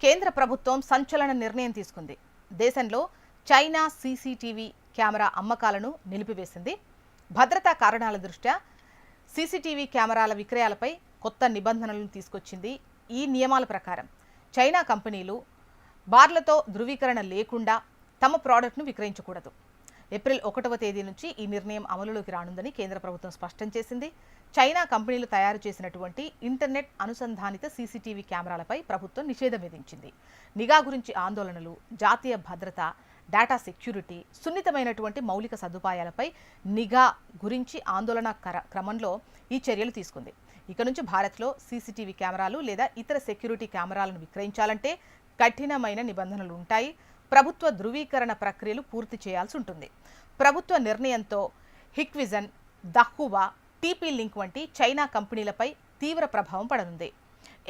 కేంద్ర ప్రభుత్వం సంచలన నిర్ణయం తీసుకుంది. దేశంలో చైనా సీసీటీవీ కెమెరా అమ్మకాలను నిలిపివేసింది. భద్రతా కారణాల దృష్ట్యా సీసీటీవీ కెమెరాల విక్రయాలపై కొత్త నిబంధనలను తీసుకొచ్చింది. ఈ నియమాల ప్రకారం చైనా కంపెనీలు బార్లతో ధృవీకరణ లేకుండా తమ ప్రోడక్ట్ను విక్రయించకూడదు. ఏప్రిల్ 1వ తేదీ నుంచి ఈ నిర్ణయం అమలులోకి రానుందని కేంద్ర ప్రభుత్వం స్పష్టం చేసింది. చైనా కంపెనీలు తయారు చేసినటువంటి ఇంటర్నెట్ అనుసంధానిత సీసీటీవీ కెమెరాలపై ప్రభుత్వం నిషేధం విధించింది. నిఘా గురించి ఆందోళనలు, జాతీయ భద్రత, డేటా సెక్యూరిటీ, సున్నితమైనటువంటి మౌలిక సదుపాయాలపై నిఘా గురించి ఆందోళన క్రమంలో ఈ చర్యలు తీసుకుంది. ఇక నుంచి భారత్లో సీసీటీవీ కెమెరాలు లేదా ఇతర సెక్యూరిటీ కెమెరాలను విక్రయించాలంటే కఠినమైన నిబంధనలు ఉంటాయి. ప్రభుత్వ ధృవీకరణ ప్రక్రియలు పూర్తి చేయాల్సి ఉంటుంది. ప్రభుత్వ నిర్ణయంతో హిక్విజన్, దహువా, టీపీ లింక్ వంటి చైనా కంపెనీలపై తీవ్ర ప్రభావం పడనుంది.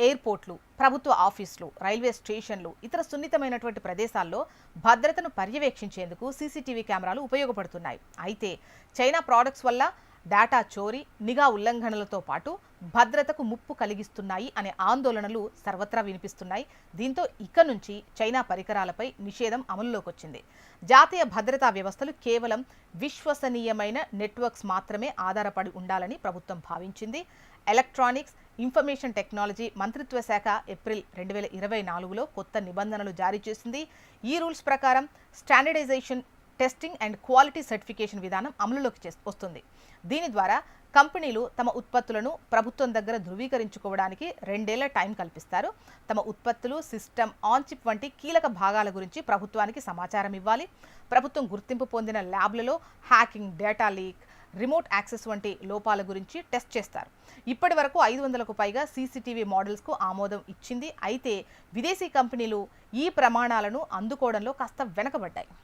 ఎయిర్పోర్ట్లు, ప్రభుత్వ ఆఫీసులు, రైల్వే స్టేషన్లు, ఇతర సున్నితమైనటువంటి ప్రదేశాల్లో భద్రతను పర్యవేక్షించేందుకు సీసీటీవీ కెమెరాలు ఉపయోగపడుతున్నాయి. అయితే చైనా ప్రోడక్ట్స్ వల్ల డేటా చోరీ, నిఘా ఉల్లంఘనలతో పాటు భద్రతకు ముప్పు కలిగిస్తున్నాయి అనే ఆందోళనలు సర్వత్రా వినిపిస్తున్నాయి. దీంతో ఇక నుంచి చైనా పరికరాలపై నిషేధం అమలులోకి వచ్చింది. జాతీయ భద్రతా వ్యవస్థలు కేవలం విశ్వసనీయమైన నెట్వర్క్స్ మాత్రమే ఆధారపడి ఉండాలని ప్రభుత్వం భావించింది. ఎలక్ట్రానిక్స్, ఇన్ఫర్మేషన్ టెక్నాలజీ మంత్రిత్వ శాఖ ఏప్రిల్ 2024లో కొత్త నిబంధనలు జారీ చేసింది. ఈ రూల్స్ ప్రకారం standardization, testing and quality certification విధానం అమలులోకి వస్తుంది. దీని ద్వారా కంపెనీలు తమ ఉత్పత్తులను ప్రభుత్వం దగ్గర ధృవీకరించుకోవడానికి 2 ఏళ్ల టైం కల్పిస్తారు. తమ ఉత్పత్తులు, సిస్టమ్, ఆన్ చిప్ వంటి కీలక భాగాల గురించి ప్రభుత్వానికి సమాచారం ఇవ్వాలి. ప్రభుత్వం గుర్తింపు పొందిన ల్యాబ్లలో hacking, data leak, remote access వంటి లోపాల గురించి టెస్ట్ చేస్తారు. ఇప్పటి వరకు 500కు పైగా సీసీటీవీ మోడల్స్కు ఆమోదం ఇచ్చింది. అయితే విదేశీ కంపెనీలు ఈ ప్రమాణాలను అందుకోవడంలో కాస్త వెనకబడ్డాయి.